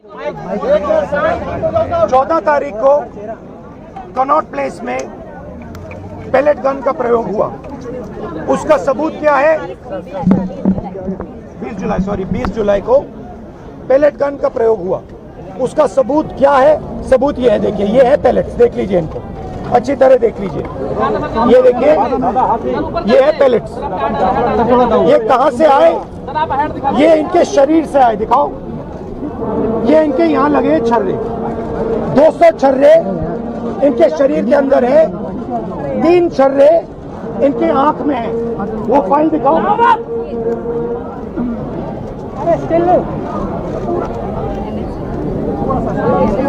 14 तारीख को Connaught place में पैलेट गन का प्रयोग हुआ। उसका सबूत क्या है? 20 जुलाई को पैलेट गन का प्रयोग हुआ। उसका सबूत क्या है? सबूत ये है, देखिए, ये है पैलेट्स, देख लीजिए इनको अच्छी तरह देख लीजिए। ये देखिए, ये है पैलेट्स। ये कहां से आए? ये इनके शरीर से आए। दिखाओ, ये इनके यहाँ लगे छर्रे, 200 छर्रे इनके शरीर के अंदर है, 3 छर्रे इनके आंख में है। वो फाइल दिखाओ।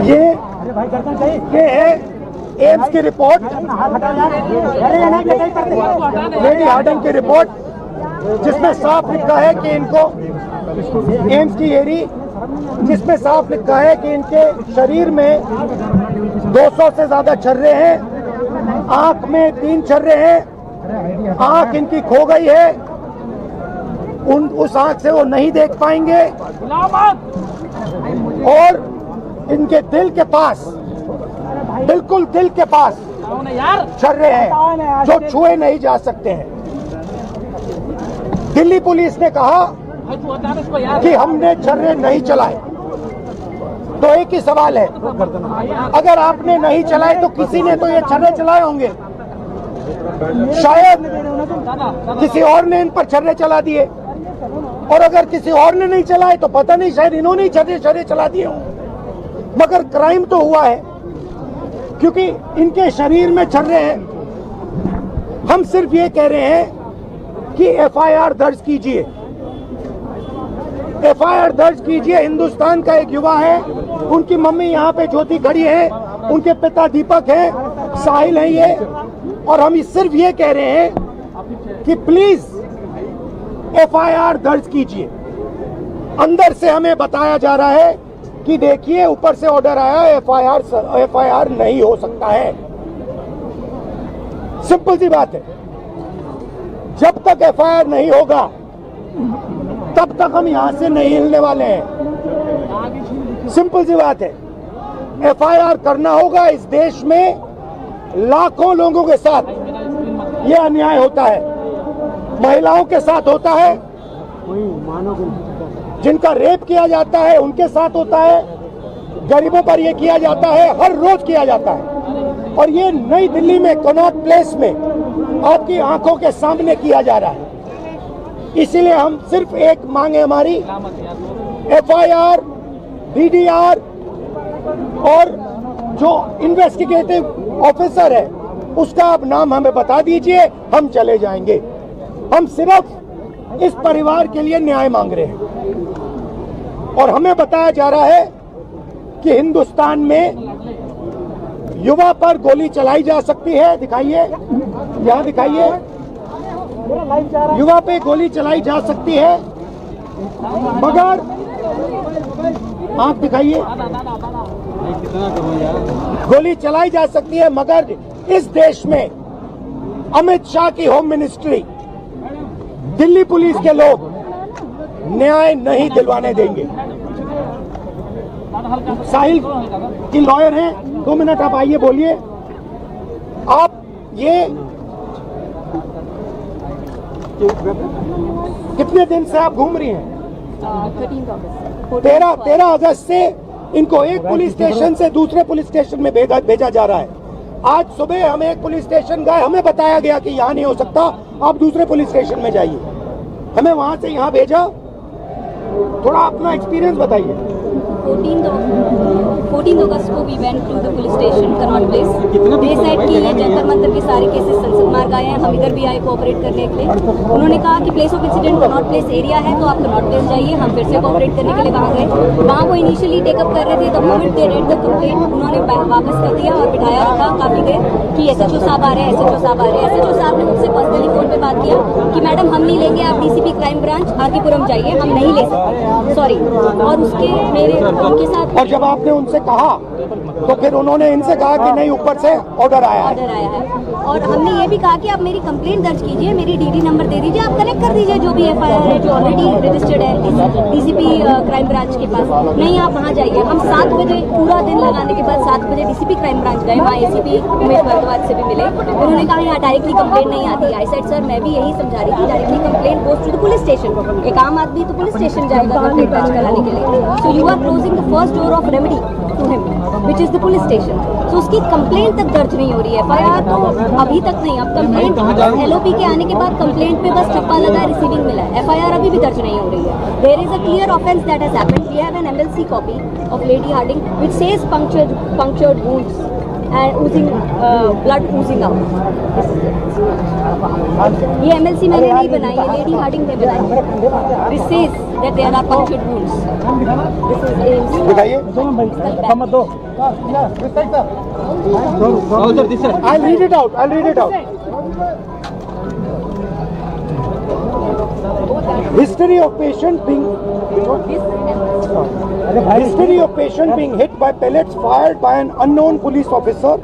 ये है एम्स की रिपोर्ट, लेडी हार्डन की रिपोर्ट, जिसमें साफ लिखा है कि इनको एम्स की एरी, जिसमें साफ लिखा है कि इनके शरीर में 200 से ज्यादा छर्रे हैं, आंख में 3 छर्रे हैं, आंख इनकी खो गई है, उस आंख से वो नहीं देख पाएंगे, और इनके दिल के पास, बिल्कुल दिल के पास छर्रे हैं जो छुए नहीं जा सकते हैं। दिल्ली पुलिस ने कहा कि हमने छर्रे नहीं चलाए। तो एक ही सवाल है, अगर आपने नहीं चलाए तो किसी ने तो ये छर्रे चलाए होंगे। शायद किसी और ने इन पर छर्रे चला दिए, और अगर किसी और ने नहीं चलाए तो पता नहीं, शायद इन्होंने ही छर्रे चला दिए हों। मगर क्राइम तो हुआ है, क्योंकि इनके शरीर में छर्रे हैं। हम सिर्फ ये कह रहे हैं कि एफआईआर दर्ज कीजिए, एफआईआर दर्ज कीजिए। हिंदुस्तान का एक युवा है, उनकी मम्मी यहाँ पे ज्योति खड़ी है, उनके पिता दीपक है, साहिल है ये, और हम सिर्फ ये कह रहे हैं कि प्लीज एफआईआर दर्ज कीजिए। अंदर से हमें बताया जा रहा है कि देखिए, ऊपर से ऑर्डर आया, एफआईआर नहीं हो सकता है। सिंपल सी बात है, जब तक एफआईआर नहीं होगा तब तक हम यहां से नहीं हिलने वाले हैं। सिंपल सी बात है, एफआईआर करना होगा। इस देश में लाखों लोगों के साथ ये अन्याय होता है, महिलाओं के साथ होता है, जिनका रेप किया जाता है उनके साथ होता है, गरीबों पर यह किया जाता है, हर रोज किया जाता है। और ये नई दिल्ली में कनॉट प्लेस में आपकी आंखों के सामने किया जा रहा है। इसीलिए हम सिर्फ एक मांग है हमारी, एफआईआर, डीडीआर, और जो इन्वेस्टिगेटिव ऑफिसर है उसका आप नाम हमें बता दीजिए, हम चले जाएंगे। हम सिर्फ इस परिवार के लिए न्याय मांग रहे हैं। और हमें बताया जा रहा है कि हिंदुस्तान में युवा पर गोली चलाई जा सकती है। दिखाइए, यहाँ दिखाइए, युवा पे गोली चलाई जा सकती है, मगर आंख दिखाइए, गोली चलाई जा सकती है, मगर इस देश में अमित शाह की होम मिनिस्ट्री, दिल्ली पुलिस के लोग न्याय नहीं दिलवाने देंगे। साहिल की लॉयर हैं, 2 मिनट आप आइए, बोलिए। आप ये कितने दिन से आप घूम रही हैं? 13 अगस्त से इनको एक पुलिस स्टेशन से दूसरे पुलिस स्टेशन में भेजा जा रहा है। आज सुबह हम एक पुलिस स्टेशन गए, हमें बताया गया कि यहाँ नहीं हो सकता, आप दूसरे पुलिस स्टेशन में जाइए। हमें वहां से यहाँ भेजा। थोड़ा अपना एक्सपीरियंस बताइए। 14 अगस्त को we went to the police station Connaught Place. They said कि ये जंतर मंतर के सारे केसेस संसद मार्ग आए हैं, हम इधर भी आए कोऑपरेट करने के लिए। उन्होंने कहा कि place of incident Connaught place area है, तो आप कनॉट प्लेस जाइए। हम फिर से कोऑपरेट करने के लिए वहाँ गए। वहाँ वो इनिशियली टेकअप कर रहे थे, the moment they read the complaint उन्होंने वापस कर दिया और बिठाया रखा काफी देर कि एसएचओ साहब आ रहे हैं, एसएचओ साहब आ रहे हैं। एसएचओ साहब ने मुझसे पर्सनली फोन पे बात किया कि मैडम हम नहीं लेंगे, आप डीसीपी क्राइम ब्रांच आरकेपुरम जाइए, हम नहीं ले सकते, सॉरी। और उसके मेरे उनके साथ, और जब आपने उनसे कहा तो फिर उन्होंने इनसे कहा कि नहीं, ऊपर से ऑर्डर आया है। ऑर्डर आया है और हमने ये भी कहा कि आप मेरी कंप्लेंट दर्ज कीजिए, मेरी डीडी नंबर दे दीजिए, आप कनेक्ट कर दीजिए जो भी एफआईआर है जो ऑलरेडी रजिस्टर्ड है डीसीपी क्राइम ब्रांच के पास। नहीं, आप वहाँ जाइए। हम 7 बजे पूरा दिन लगाने के बाद 7 बजे डीसीपी क्राइम ब्रांच गए, वहाँ एसीपी उमेश भारद्वाज से भी मिले। उन्होंने कहा यहाँ डायरेक्टली कंप्लेंट नहीं आती। आई सेड सर, मैं भी यही समझा रही थी, directly complaint goes to the police station. एक आम आदमी तो पुलिस स्टेशन जाएगा कंप्लेंट दर्ज कराने के लिए। So you are closing the first door of remedy to him which is the police station. So उसकी कंप्लेंट तक दर्ज नहीं हो रही है। एफआईआर तो अभी तक नहीं, अब कंप्लेंट एलओपी के आने के बाद कंप्लेंट पे बस ठप्पा लगा, रिसीविंग मिला है। एफआईआर अभी भी दर्ज नहीं हो रही है। There is a clear offence that has happened. We have an MLC copy of Lady Hardinge which says punctured wounds and oozing blood oozing out. ये एमएलसी मैंने नहीं बनाई, ये लेडी हार्डिंग ने बनाई। This says that there are punctured wounds. This is AMC. दिखाइए। I'll read it out. History of patient being hit by pellets fired by an unknown police officer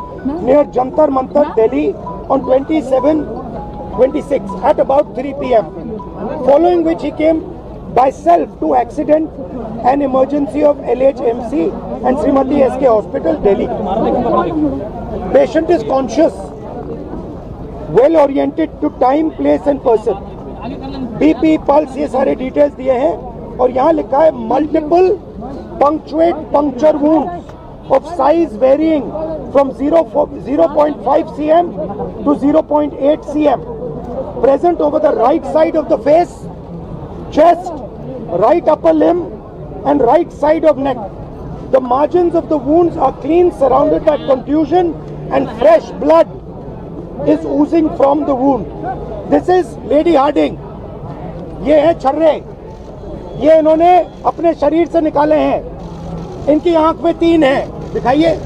near Jantar Mantar, Delhi on 27-26 at about 3 p.m. Following which he came by self to accident and emergency of LHMC and Srimati SK Hospital, Delhi. Patient is conscious, well oriented to time, place and person. BP, pulse, ये सारे details दिए हैं और यहाँ लिखा है multiple puncture wounds of size varying from 0.5 cm to 0.8 cm present over the right side of the face, chest, right upper limb and right side of neck. The margins of the wounds are clean, surrounded by contusion and fresh blood is oozing from the wound. This is Lady Harding. ये है छर्रे, ये इन्होंने अपने शरीर से निकाले हैं। इनकी आंख में 3 है, दिखाइए।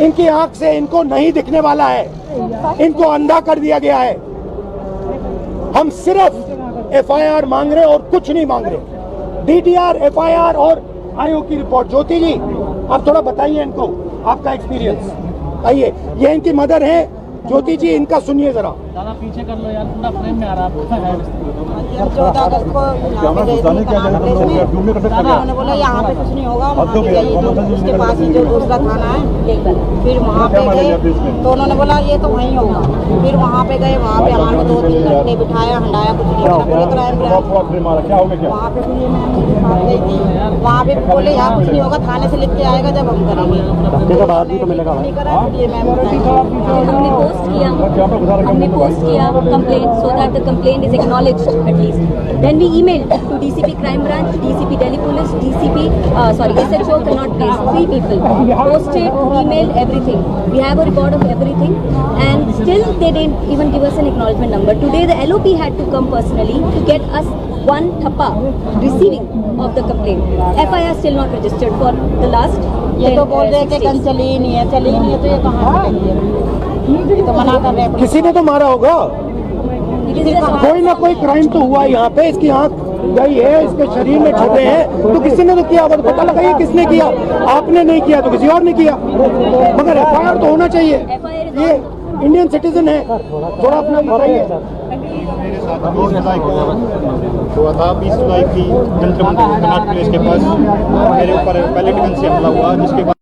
इनकी आंख से इनको नहीं दिखने वाला है, इनको अंधा कर दिया गया है। हम सिर्फ एफआईआर मांग रहे और कुछ नहीं मांग रहे। डीटीआर, एफआईआर और आयोग की रिपोर्ट। ज्योति जी, आप थोड़ा बताइए इनको आपका एक्सपीरियंस। आइए, ये इनकी मदर है ज्योति जी, इनका सुनिए जरा। पीछे कर लो यार, पूरा फ्रेम में आ रहा है। 14 अगस्त को उन्होंने बोला यहाँ पे कुछ नहीं होगा, वहाँ पे जाइए जो उसके पास ही जो दूसरा थाना है। फिर वहाँ पे गए तो उन्होंने बोला ये तो वहीं होगा। फिर वहाँ पे गए, वहाँ पे हमारे 2-3 घंटे बिठाया, हंडाया, कुछ नहीं होगा। पूरे क्राइम ब्रांच वहाँ पे भी गई थी, वहाँ पे बोले यहाँ कुछ नहीं होगा, थाने से लिख के आएगा जब हम करेंगे। नहीं करा, ये मैम हमने पोस्ट किया complaint so that the complaint is acknowledged at least. Then we emailed to DCP Crime Branch, DCP Delhi Police, SHO Connaught Place, 3 people. Posted, emailed, everything. We have a record of everything and still they didn't even give us an acknowledgement number. Today the LOP had to come personally to get us 1 thappa receiving of the complaint. FIR still not registered for the last ये तो बोल रहे कि कल चली ही नहीं है तो ये कहाँ ये तो मना कर रहे हैं। किसी ने तो मारा होगा, कोई ना कोई क्राइम तो हुआ यहाँ पे। इसकी आंख गई है, इसके शरीर में छर्रे हैं, तो किसी ने तो किया होगा। तो पता लगाइए किसने किया। आपने नहीं किया तो किसी और ने किया, मगर एफआईआर तो होना चाहिए। ये इंडियन सिटीजन है, थोड़ा अपना बताइए। हुआ था 20 जुलाई की जंतर मंतर कनॉट प्लेस के पास मेरे ऊपर पैलेट गन से हमला हुआ, जिसके बाद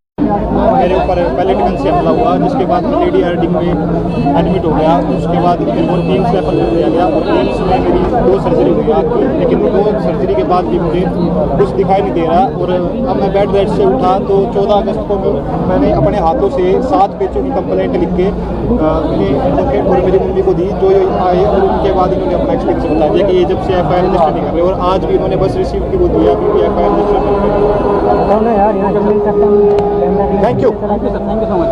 जिसके बाद लेडी हार्डिंग में एडमिट हो गया। उसके बाद मेरे को एम्स रेफर कर दिया गया और एम्स में मेरी 2 सर्जरी हुई आँख की, लेकिन 2 सर्जरी के बाद भी मुझे कुछ दिखाई नहीं दे रहा। और अब मैं बेड रेस्ट से उठा तो 14 अगस्त को मैंने अपने हाथों से 7 पेजों की कंप्लेंट लिख के मेरे एडवोकेट और मेरी मम्मी को दी, जो आए और उनके बाद इन्होंने अपना एक्सपीरियंस बताया दिया कि ये जब से एफआईआर रजिस्टर नहीं कर रहे। और आज भी इन्होंने बस रिसीव की वो दिया, अभी भी एफआईआर रजिस्टर नहीं कर रहे। Thank you. Thank you so much.